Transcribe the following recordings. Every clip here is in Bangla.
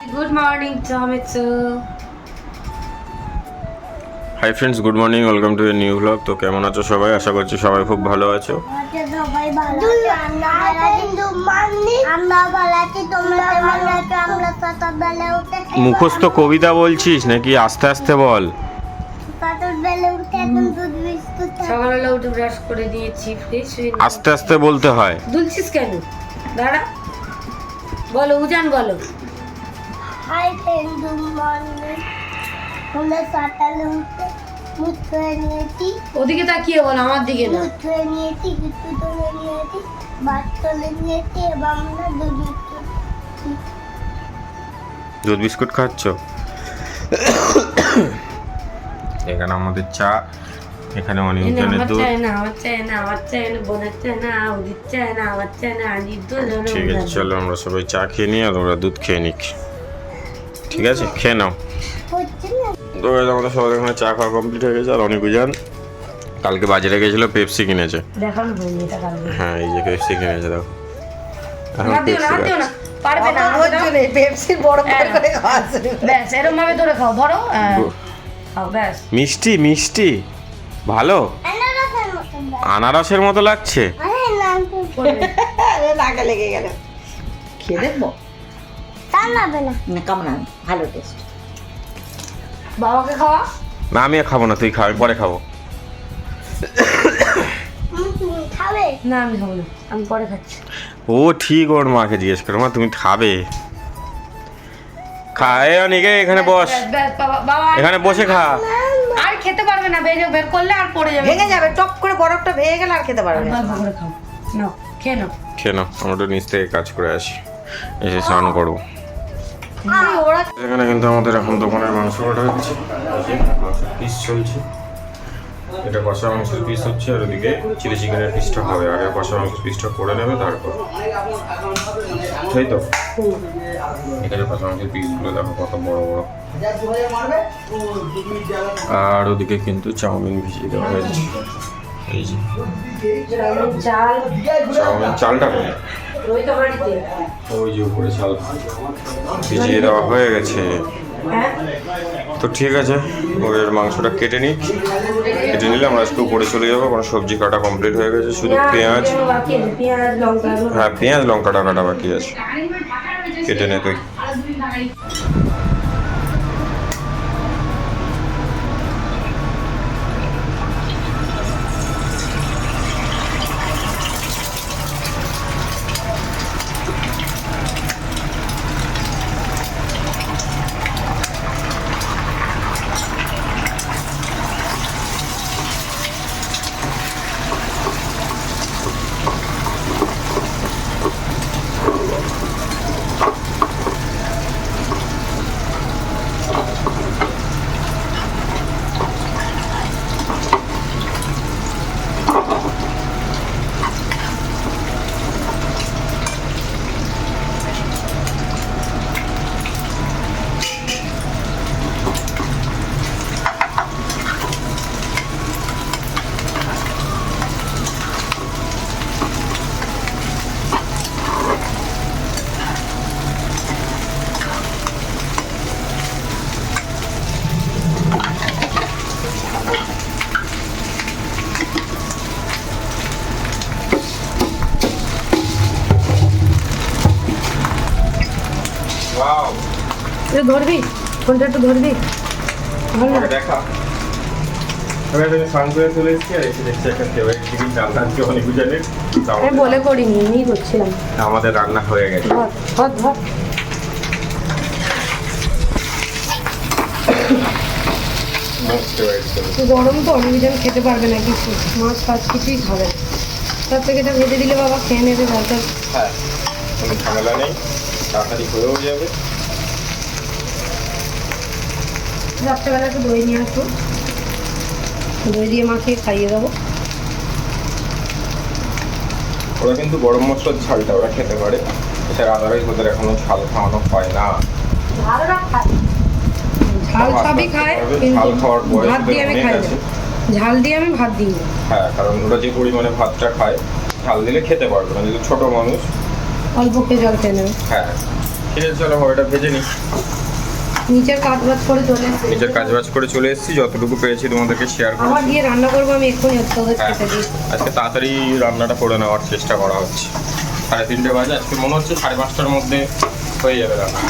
Good morning, Tomitsu. Hi friends, good morning, welcome to a new blog. তো কেমন আছো সবাই? আশা করছি সবাই খুব ভালো আছো। মুখস্থ কবিতা বলছিস নাকি? আস্তে আস্তে বল। সকালবেলা উঠে ব্রাশ করে দিয়েছি, ফ্রেশ হয়ে আস্তে আস্তে বলতে হয়। দুলছিস কেন? দাঁড়া, বলো উজান, বলো। Hi friend, good morning. আমরা সকালে উঠে মুখ ধুয়ে নিয়েছি। ওদিকে তাকিয়ে বল, আমার দিকে না। মুখ ধুয়ে নিয়েছি, কিছু তুলে নিয়েছি, ভাত তুলে নিয়েছি এবং আমরা দুধ বিস্কুট খাচ্ছ? এখানে আমাদের চা, এখানে অনিয়নের দুধ। ঠিক আছে, চলো আমরা সবাই চা খেয়ে নিই আর ওরা দুধ খেয়ে নিক। ঠিক আছে, খেয়ে নাও। হচ্ছে না। তো আমাদের সবাই এখানে চা খাওয়া কমপ্লিট হয়ে গেছে। আর অনেক বুঝান কালকে বাজারে গেছিল, পেপসি কিনেছে। দেখানো হয়নি এটা কালকে। হ্যাঁ, এই যে পেপসি কিনেছে, দেখো। এখন হাত দিও না, পেপসি হাত দিও না। খাচ্ছে। পারবে না, হাত দাও। পেপসি বড় করে খাওয়া ব্যাস, এরকম ভাবে ধরে খাও, ধরো। খাও, ব্যাস। মিষ্টি মিষ্টি ভালো, আনারসের মতন দেয়। আনারসের মতো লাগছে। আরে নামতে পড়বে। নাকে লেগে গেল। খেয়ে দেখবো? তা নাবে না। না, কামড়া ভালো টেস্ট। বাবাকে খাওয়া। না, আমি আর খাবো না, তুই খা, আমি পরে খাবো। তুমি খাবে? না, আমি খাবো না, আমি পরে খাচ্ছি। ও ঠিক, ওর মাকে জিজ্ঞেস করো, মা তুমি খাবে? খা, এ অনিকে এখানে বস, ব্যাস, ব্যাস, বাবা এখানে বসে খা। আর খেতে পারবে না, বের করলে আর পড়ে যাবে। ভেঙে যাবে, টপ করে বরফটা ভেঙে গেলে আর খেতে পারবে না। ভালো করে খাও, নাও, খেয়ে নাও। খেয়ে নাও, আমরা তো নিচ থেকে কাজ করে আসি, এসে স্নান করবো। ওরা এখানে কিন্তু আমাদের এখন দোকানের মাংস কাটা হচ্ছে, পিস চলছে। এটা কষা মাংসের পিস হচ্ছে, আর ওদিকে চিলি চিকেনের পিসটা হবে। আগে কষা মাংসের পিসটা করে নেবে, তারপর। তাই তো, এখানে কষা মাংসের পিসগুলো দেখো কত বড় বড়। আর ওদিকে কিন্তু চাউমিন ভিজিয়ে দেওয়া হয়েছে, এই যে চাল চাউমিন চালটা করে ওই তো বাড়িতে। ওই যে উপরে চাল ভিজিয়ে দেওয়া হয়ে গেছে। হ্যাঁ, তো ঠিক আছে, ওদের মাংসটা কেটে নিই, কেটে নিলে আমরা একটু উপরে চলে যাবো, কারণ সবজি কাটা কমপ্লিট হয়ে গেছে, শুধু পেঁয়াজ। বাকি আছে, পেঁয়াজ লঙ্কা। হ্যাঁ, পেঁয়াজ লঙ্কাটা কাটা বাকি আছে, কেটে নে তুই। একটু ধরবি, ফোনটা একটু ধরবি। ভালো না? দেখা স্নান করে চলে এসেছি, আর এসে দেখছি একটা ফেভারিট জিনিস রান্না আজকে অনেক বুঝালেন। আমি বলে করিনি, এমনি করছিলাম। আমাদের রান্না হয়ে গেছে। ধর ধর ধর। গরম তো অনেকজন খেতে পারবে না, কিছু মাছ ফাছ কিছুই খাবে না। তার থেকে এটা ভেজে দিলে বাবা খেয়ে নেবে দরকার। হ্যাঁ, কোনো ঝামেলা নেই, তাড়াতাড়ি হয়েও যাবে। রাত্রেবেলা একটু দই নিয়ে আসবো, দই দিয়ে মাকে খাইয়ে দেবো। ওরা কিন্তু গরম মশলার ঝালটা ওরা খেতে পারে, এছাড়া আদারওয়াইজ ওদের এখনো ঝাল খাওয়ানো হয় না। ঝাল সবই খায়, কিন্তু ঝাল খাওয়ার বয়স ভাত দিয়ে আমি অনেক খাই না। আছে। ঝাল দিয়ে আমি ভাত দিই না। হ্যাঁ, কারণ ওরা যে পরিমাণে ভাতটা খায়, ঝাল দিলে খেতে পারবে না, যেহেতু ছোট মানুষ। অল্প খেয়ে জল খেয়ে নেবে। হ্যাঁ, ঠিক আছে, চলো এটা ভেজে নিই। নিচের কাজ বাজ করে চলে এসেছি। নিজের কাজ বাজ করে চলে এসেছি, যতটুকু পেরেছি তোমাদেরকে শেয়ার করছি। আবার গিয়ে রান্না করবো আমি এক্ষুনি তোদের খেতে দিই। আজকে তাড়াতাড়ি রান্নাটা করে নেওয়ার চেষ্টা করা হচ্ছে। 3:30 বাজে, আজকে মনে হচ্ছে 5:30টার মধ্যে হয়ে যাবে রান্না।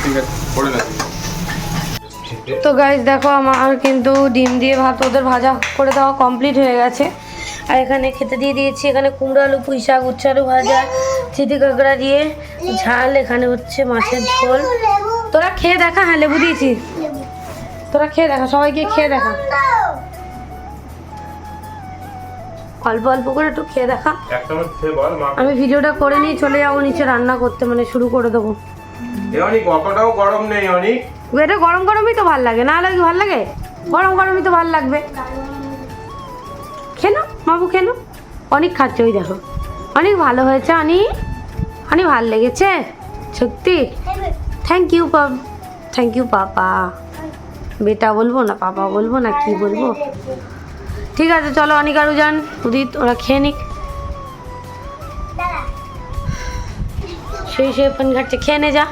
ঠিক আছে, করে নেব। তো গাইস দেখো আমার কিন্তু ডিম দিয়ে ভাত ওদের ভাজা করে দেওয়া কমপ্লিট হয়ে গেছে। আর এখানে খেতে দিয়ে দিয়েছি। এখানে কুমড়ো আলু, পুঁই শাক, উচ্ছে আলু ভাজা, চিতি কাঁকড়া দিয়ে ঝাল, এখানে হচ্ছে মাছের ঝোল। তোরা খেয়ে দেখা। হ্যাঁ, লেবু দিয়েছি। তোরা খেয়ে দেখা, সবাইকে খেয়ে দেখা, অল্প অল্প করে একটু খেয়ে দেখা। আমি ভিডিওটা করে নিয়ে চলে যাবো নিচে রান্না করতে, মানে শুরু করে দেবো। অনেক অতটাও গরম নেই অনেক। এটা গরম গরমই তো ভাল লাগে, না লাগে ভাল লাগে? গরম গরমই তো ভাল লাগবে। খেলো বাবু, খেলো। অনেক খাচ্ছে, ওই দেখো। অনেক ভালো হয়েছে অনেক, অনেক ভালো লেগেছে সত্যি। থ্যাংক ইউ থ্যাংক ইউ পাপা। বেটা বলবো না পাপা বলবো না, কি বলবো? ঠিক আছে চলো, অনিক আরু যান, উদিত ওরা খেয়ে নিক। সেই ফোন ঘাটছে, খেয়ে নে যা।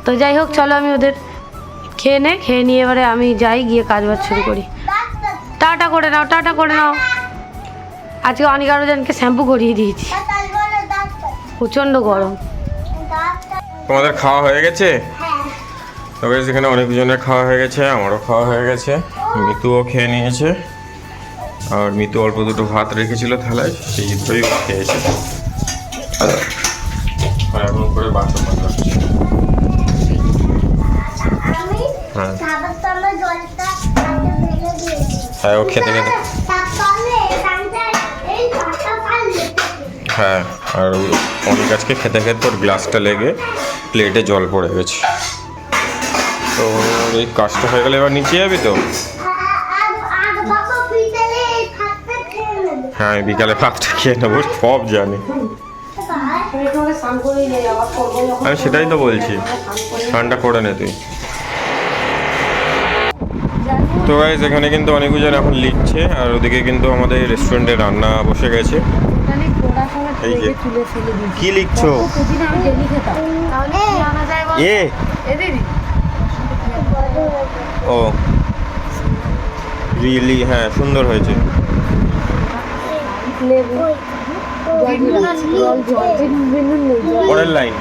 তো যাই হোক, চলো আমি ওদের খেয়ে নিয়ে এবারে আমি যাই, গিয়ে কাজ বাজ শুরু করি। টাটা করে নাও, টাটা করে নাও। আজকে অনেক আরো জনকে শ্যাম্পু করিয়ে দিয়েছি, প্রচণ্ড গরম। তোমাদের খাওয়া হয়ে গেছে? তবে সেখানে অনেকজনের খাওয়া হয়ে গেছে, আমারও খাওয়া হয়ে গেছে, মিতুও খেয়ে নিয়েছে। আর মিতু অল্প দুটো ভাত রেখেছিল থালায়, সেই দুটোই খেয়েছে। আর এখন করে বাসন মাজাচ্ছে। হ্যাঁ হ্যাঁ, ও খেতে খেতে। হ্যাঁ, আর অনেক আজকে খেতে খেতে ওর গ্লাসটা লেগে প্লেটে জল পড়ে গেছে। তো এই কাজটা হয়ে গেলে এবার নিচে যাবি তো? হ্যাঁ, বিকালে ভাতটা খেয়ে নেবো, সব জানি আমি, সেটাই তো বলছি, স্নানটা করে নে তুই। তো গাইস এখানে কিন্তু অনেকজন এখন লিখছে, আর ওদিকে কিন্তু আমাদের রেস্টুরেন্টে রান্না বসে গেছে। এই যে কি লিখছো? এ ও রিয়েলি, হ্যাঁ সুন্দর হয়েছে। পরের লাইন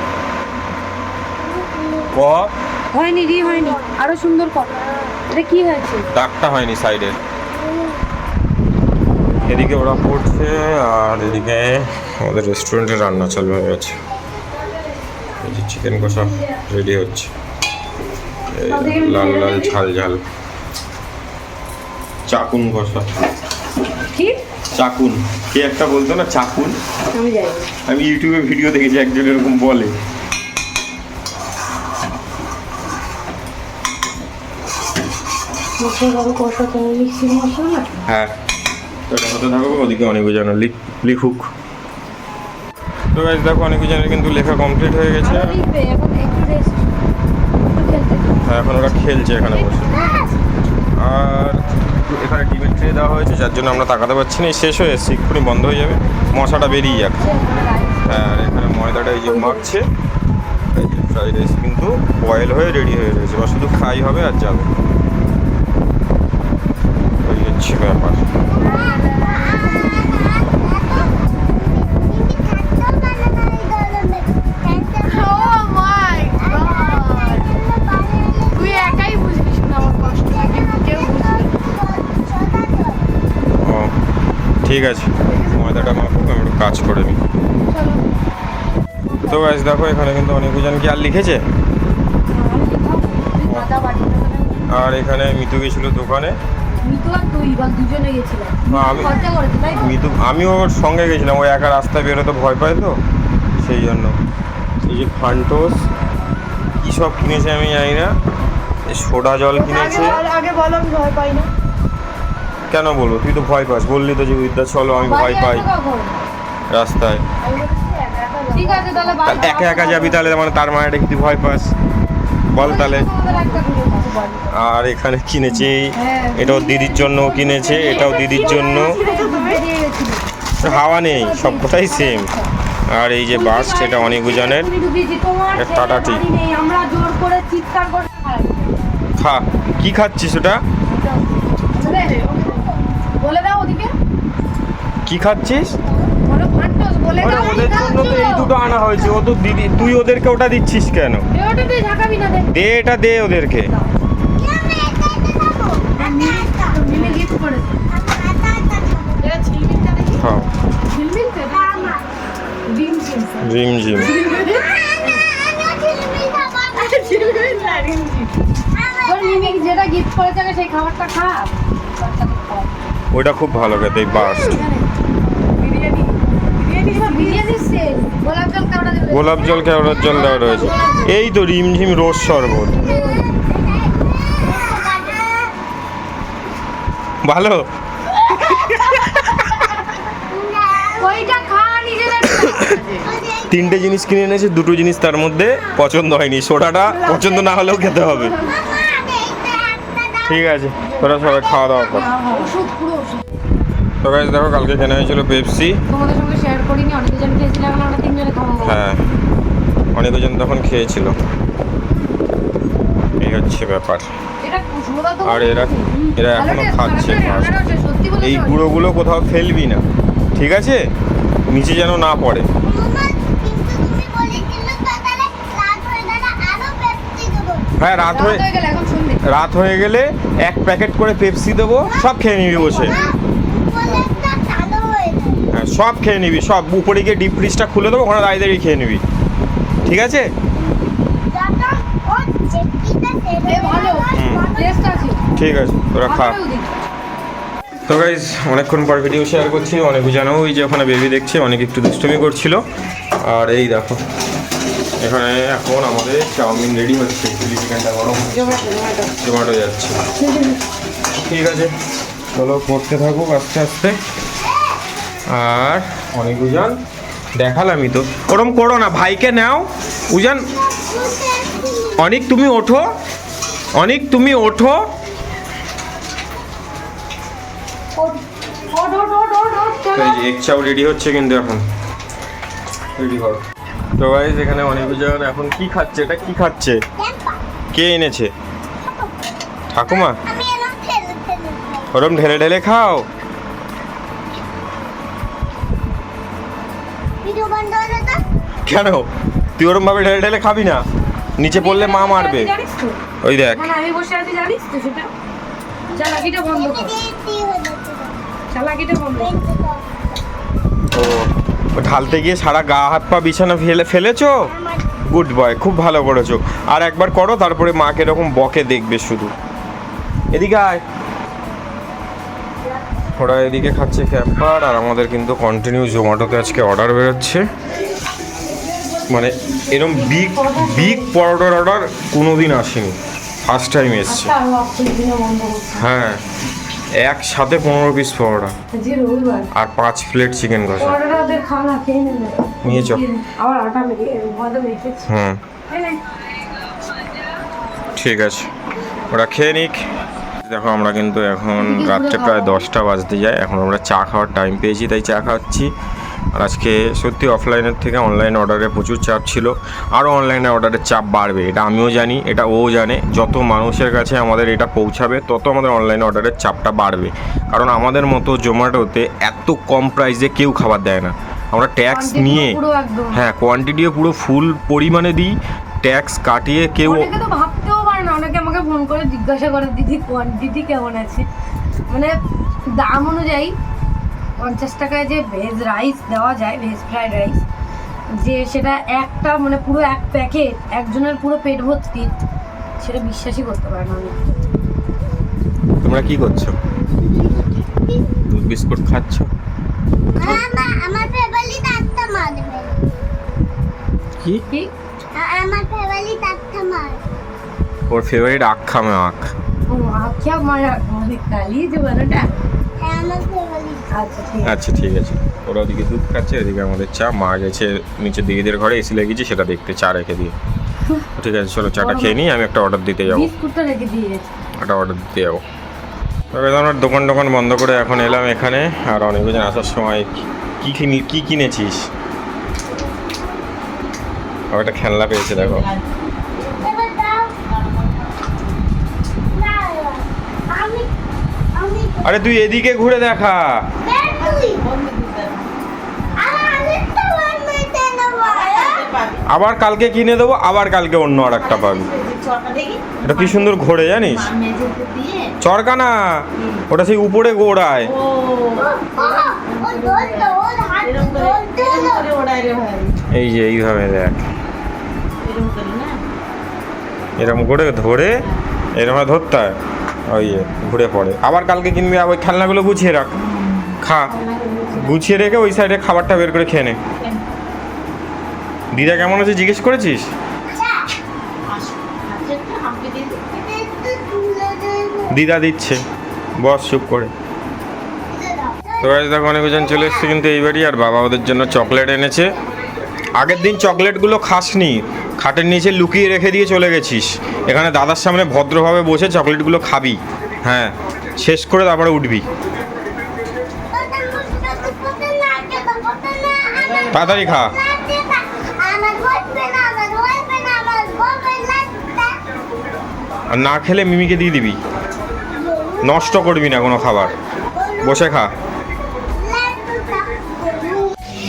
ক হয়নি রি, হয়নি, আরো সুন্দর কর। এটা কি হয়েছে? দাগটা হয়নি সাইডের। এদিকে ওরা পড়ছে, আর এদিকে আমাদের রেস্টুরেন্টে রান্না চালু হয়ে গেছে। এই যে চিকেন কষা রেডি হচ্ছে, লাল লাল ঝাল ঝাল। চাকুন কষা, কি চাকুন কে একটা বলতো না, চাকুন? আমি জানি, আমি ইউটিউবে ভিডিও দেখেছি, একজন এরকম বলে। হ্যাঁ, তো এটা হতে থাকবো, ওদিকে অনেকজনের লিখুক। তো গাইস দেখো, অনেকজনের কিন্তু লেখা কমপ্লিট হয়ে গেছে। হ্যাঁ, এখন ওরা খেলছে এখানে বসে। আর এখানে ডিমের ট্রে দেওয়া হয়েছে, যার জন্য আমরা তাকাতে পারছি না। শেষ হয়ে এসেছে, এক্ষুনি বন্ধ হয়ে যাবে, মশাটা বেরিয়ে যাবে। হ্যাঁ, আর এখানে ময়দাটা এই যে মাখছে। এই যে ফ্রাইড রাইস কিন্তু বয়েল হয়ে রেডি হয়ে রয়েছে, বা শুধু ফ্রাই হবে আর যাবে। এই হচ্ছে ব্যাপার। ঠিক আছে, ময়দাটা মাখুক, আমি একটু কাজ করে নিই। তো গাইস দেখো, এখানে কিন্তু অনেকজন কি আর লিখেছে। আর এখানে মিতু গেছিল দোকানে। আমিও ওর সঙ্গে গেছিলাম, ওই একা রাস্তায় বেরোতে ভয় পায় তো, সেই জন্য। এই যে ফান্টোস কী সব কিনেছে আমি জানি না, সোডা জল কিনেছে। আগে বলো, আমি ভয় পাই না। কেন বলবো, তুই তো ভয় পাস, বললি তো যে উইদ্যা চলো, আমি ভয় পাই রাস্তায়। ঠিক আছে তাহলে একা একা যাবি তাহলে, মানে তার মানেটা কি তুই ভয় পাস বল তাহলে। আর এখানে কিনেছি, এটাও দিদির জন্য কিনেছে, এটাও দিদির জন্য। হাওয়া নেই, সবকটাই সেম। আর এই যে বাস, এটা অনিকুজনের। তোমার এ টাটা টি। গাড়ি নেই, আমরা জোর করে চিৎকার করে খা, কি খাচ্ছিস ওটা? বলে দাও ওদিকে, কি খাচ্ছিস? বলো ফান্টোস বলে ওরে, দাও। ওদের জন্য তো এই দুটো আনা হয়েছে। ও তো দিদি, তুই ওদেরকে ওটা দিচ্ছিস কেন? ওটা তুই ঝাঁকাবি না, দে, এটা দে ওদেরকে। মিমে গিফট করেছে। এটা ঝিলমিলটা দেখি, খাও। ঝিলমিলটা ডিম ঝিম রিম ঝিম। তোর মিমি যেটা গিফট করেছে আগে সেই খাবারটা খা। ওইটা খুব ভালো খেতে, এই বাস। বিরিয়ানির সেল, গোলাপ জল কেওড়া দেবে। গোলাপ জল, কেওড়ার জল দেওয়া রয়েছে। এই তো রিমঝিম রোজ শরবত। ভালো। ওইটা খা নিজেদের। তিনটে জিনিস কিনে এনেছে, দুটো জিনিস তার মধ্যে পছন্দ হয়নি। সোডাটা পছন্দ না হলেও খেতে হবে। ঠিক আছে, তোরা সবাই খাওয়া দাওয়া কর। ওষুধ, পুরো ওষুধ। তো গাইস দেখো, কালকে কেনা হয়েছিল পেপসি। তোমাদের সঙ্গে শেয়ার করিনি, অনেকজন খেয়েছিল, এখন আমরা তিনজনে খাবো। হ্যাঁ, অনেকজন তখন খেয়েছিল। এই হচ্ছে ব্যাপার। এটা কুসুমদা তো আর এরা ভালো এখনো taste, খাচ্ছে। ভালো taste, ভালো taste, সত্যি বলেছো। এই গুঁড়োগুলো কোথাও ফেলবি না, ঠিক আছে? নিচে যেন না পড়ে। হ্যাঁ, রাত হয়ে গেলে এখন শুনবে। রাত হয়ে গেলে 1 প্যাকেট করে পেপসি দেবো, সব খেয়ে নিবি বসে। হ্যাঁ, সব খেয়ে নিবি, সব। উপরে গিয়ে ডিপ ফ্রিজটা খুলে দেবো, ওখানে দাঁড়িয়ে দাঁড়িয়ে খেয়ে নিবি, ঠিক আছে? এ ভালো, টেস্ট আছে। ঠিক আছে, তোরা খা। আমাকেও দিন। তো গাইজ অনেকক্ষণ পর ভিডিও শেয়ার করছি। অনেক জানো ওই যে ওখানে বেবি দেখছে, অনেক একটু দুষ্টুমি করছিল। আর এই দেখো, এখানে এখন আমাদের চাউমিন রেডি হচ্ছে। চিলি চিকেনটা গরম জোম্যাটো যাচ্ছে। ঠিক আছে, চলো করতে থাকুক আস্তে আস্তে। আর অনেক উজান দেখালামই তো, ওরম করো না, ভাইকে নাও। উজান, অনেক তুমি ওঠো, অনেক তুমি ওঠো। তো এই যে এগ চাউ রেডি হচ্ছে কিন্তু এখন। রেডি করো। তো গাইস এখানে অনিকুজন এখন কি খাচ্ছে? এটা কি খাচ্ছে? কে এনেছে? ঠাকুমা? ওরম ঢেলে ঢেলে খাও। কেন তুই ওরম ভাবে ঢেলে ঢেলে খাবি না? নিচে পড়লে মা মারবে। জানিস তো? ওই দেখ, মানে আমি বসে আছি, জানিস তো সেটা? চালাকিটা বন্ধ কর, চালাকিটা বন্ধ কর। ও ঢালতে গিয়ে সারা গা হাত পা বিছানা ফেলেছো। গুড বয়, খুব ভালো করেছো। আর একবার করো, তারপরে মাকে এরকম বকে দেখবে শুধু। এদিকে আয়। ওরা এদিকে খাচ্ছে ক্যাম্পার, আর আমাদের কিন্তু কন্টিনিউ জোম্যাটোতে আজকে অর্ডার বেরোচ্ছে। মানে এরকম বিগ বিগ পরোটার অর্ডার কোনোদিন আসেনি, ফার্স্ট টাইম এসছে। আচ্ছা, আমি অফ করে দিলে বন্ধ করছি। হ্যাঁ, একসাথে 15 পিস পরোটা যে রবিবার আর 5 প্লেট চিকেন কষা পরোটা ওদের খাওয়া খেয়ে নেবে। নিয়েছো। আবার আটা মেখে ময়দা মেখেছি। হুম, ঠিক আছে, ওরা খেয়ে নিক। দেখো আমরা কিন্তু এখন রাত্রে প্রায় 10টা বাজতে যায়। এখন আমরা চা খাওয়ার টাইম পেয়েছি, তাই চা খাচ্ছি। আর আজকে সত্যি অফলাইনের থেকে অনলাইন অর্ডারে প্রচুর চাপ ছিল। আরও অনলাইনে অর্ডারের চাপ বাড়বে, এটা আমিও জানি, এটা ও জানে। যত মানুষের কাছে আমাদের এটা পৌঁছাবে, তত আমাদের অনলাইন অর্ডারের চাপটা বাড়বে। কারণ আমাদের মতো জোম্যাটোতে এত কম প্রাইসে কেউ খাবার দেয় না। আমরা ট্যাক্স নিয়ে, হ্যাঁ, কোয়ান্টিটিও পুরো ফুল পরিমাণে দিই, ট্যাক্স কাটিয়ে কেউ। অনেকে তো ভাবতেও পারে না, অনেকে আমাকে ফোন করে জিজ্ঞাসা করে, দিদি কোয়ান্টিটি কেমন আছে? মানে দাম অনুযায়ী 50 টাকায় যে ভেজ রাইস দেওয়া যায়, ভেজ ফ্রাইড রাইস, যে সেটা একটা মানে পুরো এক প্যাকেট একজনের পুরো পেট ভর্তি, সেটা বিশ্বাসই করতে পারে না অনেকে। তোমরা কি করছো? দুধ বিস্কুট খাচ্ছ? আমার ফেভারিট আটটা মারবে। কি? কি? আমার ফেভারিট আটটা মার। ওর ফেভারিট আখ্যা মে আখ। ও আচ্ছা, মানে কালি যে বানাটা। হ্যাঁ, আমার ফেভারিট। আচ্ছা ঠিক আছে। আচ্ছা ঠিক আছে। ওরা ওদিকে দুধ খাচ্ছে, এদিকে আমাদের চা। মা গেছে নিচে দিদিদের ঘরে, এসি লেগেছে, সেটা দেখতে, চা রেখে দিয়ে। ঠিক আছে, চলো চাটা খেয়ে নিই। আমি একটা অর্ডার দিতে যাবো, বিস্কুটটা রেখে দিয়ে গেছি। একটা অর্ডার দিতে যাবো। তবে আমরা দোকান বন্ধ করে এখন এলাম এখানে। আর অনেকজন আসার সময় কি কিনেছিস? আর একটা খেলনা পেয়েছে দেখো। এবার দাও না আমি আমি আরে তুই এদিকে ঘুরে দেখা। বের তুই আরেকটা বানাইতে নেব আবার কালকে কিনে দেবো, আবার কালকে অন্য আর একটা পাবি। এটা কি সুন্দর ঘোরে জানিস, চরকা না ওটা সেই উপরে গোড়ায়। ও দোল তো ওর হাত দোল এই যে এইভাবে দেখ, এরকম করে ধরে এরকম ধরতে হয়, ওই যে ঘুরে পড়ে। আবার কালকে কিনবি, আর ওই খেলনাগুলো গুছিয়ে রাখ, খা, গুছিয়ে রেখে ওই সাইডে খাবারটা বের করে খেয়ে নে। দিদা কেমন আছে জিজ্ঞেস করেছিস? দিদা দিচ্ছে, বস চুপ করে। তো গাইস দেখো অনেকজন চলে এসছে কিন্তু এই বাড়ি, আর বাবা ওদের জন্য চকলেট এনেছে। আগের দিন চকলেটগুলো খাসনি, খাটের নিচে লুকিয়ে রেখে দিয়ে চলে গেছিস। এখানে দাদার সামনে ভদ্রভাবে বসে চকলেটগুলো খাবি, হ্যাঁ, শেষ করে তারপরে উঠবি। তাড়াতাড়ি খা। আর না খেলে মিমিকে দিয়ে দিবি, নষ্ট করবি না কোনো খাবার, বসে খা।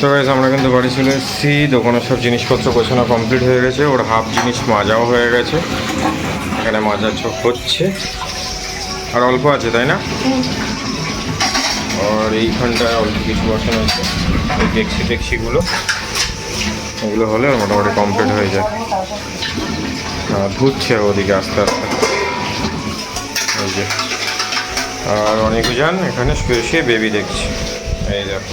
তো গাইস আমরা কিন্তু বাড়ি চলে এসেছি, দোকানের সব জিনিসপত্র গোছানো কমপ্লিট হয়ে গেছে, ওর হাফ জিনিস মাজাও হয়ে গেছে, এখানে মাজা চোখ হচ্ছে, আর অল্প আছে তাই না? আর এইখানটায় অল্প কিছু বসানো আছে, ওই ডেক্সিগুলো, এগুলো হলে মোটামুটি কমপ্লিট হয়ে যায়। ধুচ্ছে ওদিকে আস্তে আস্তে, ওই যে। আর অনেকজন এখানে শুয়ে শুয়ে বেবি দেখছি, এই দেখো।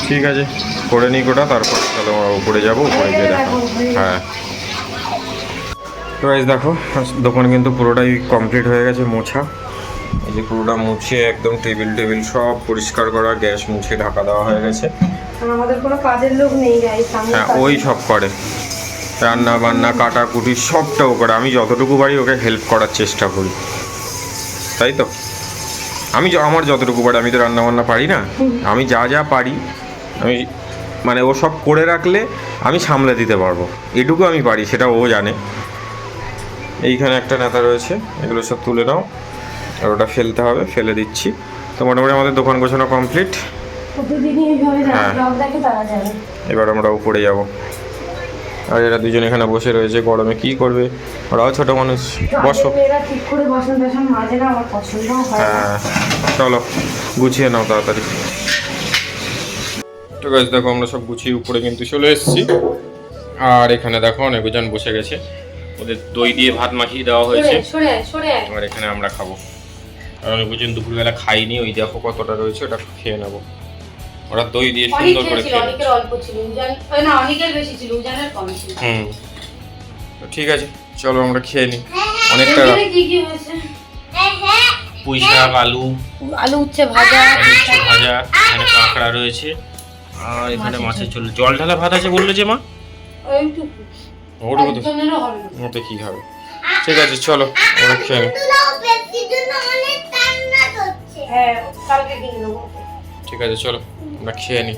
ঠিক আছে, করে নিই কোটা, তারপর তাহলে আমরা উপরে যাবো, উপরে গিয়ে দেখো। হ্যাঁ তো গাইস দেখো দোকান কিন্তু পুরোটাই কমপ্লিট হয়ে গেছে মোছা। এই যে পুরোটা মুছে একদম টেবিল সব পরিষ্কার করা, গ্যাস মুছে ঢাকা দেওয়া হয়ে গেছে। আমাদের কোনো কাজের লোক নেই গাইস, হ্যাঁ ওই সব করে, রান্না বান্না কাটাকুটি সবটাও করে। আমি যতটুকু পারি ওকে হেল্প করার চেষ্টা করি, তাই তো। আমার যতটুকু পারি, আমি তো রান্না বান্না পারি না, আমি যা পারি আমি মানে ও সব করে রাখলে আমি সামলে দিতে পারবো, এটুকু আমি পারি, সেটা ও জানে। এইখানে একটা নেতা রয়েছে, এগুলো সব তুলে নাও, আর ওটা ফেলতে হবে, ফেলে দিচ্ছি। তো মোটামুটি আমাদের দোকান গোছানো কমপ্লিট। হ্যাঁ এবার আমরা উপরে যাব, আর এরা দুজন এখানে বসে রয়েছে, গরমে কি করবে, ওরাও ছোট মানুষ। বসো। হ্যাঁ চলো গুছিয়ে নাও তাড়াতাড়ি। তো গাইস দেখো আমরা সব গুছিয়ে উপরে কিন্তু চলে এসেছি, আর এখানে দেখো অনেকজন বসে গেছে, ওদের দই দিয়ে ভাত মাখিয়ে দেওয়া হয়েছে, আর এখানে আমরা খাবো। আর অনেকজন দুপুরবেলা খাইনি, ওই দেখো কতটা রয়েছে, ওটা খেয়ে নেবো। ওরা দই দিয়ে সুন্দর করে খেয়ে তো ঠিক আছে, চলো আমরা খেয়ে নিই। অনেকটা পুঁই শাক, আলু উচ্ছে ভাজা, এখানে কাঁকড়া রয়েছে, আর এখানে মাছের ঝোল, জল ঢালা ভাত আছে বললো যে মা, ওটা কি হবে। ঠিক আছে চলো আমরা খেয়ে নিই। ঠিক আছে চলো আমরা খেয়ে নিই।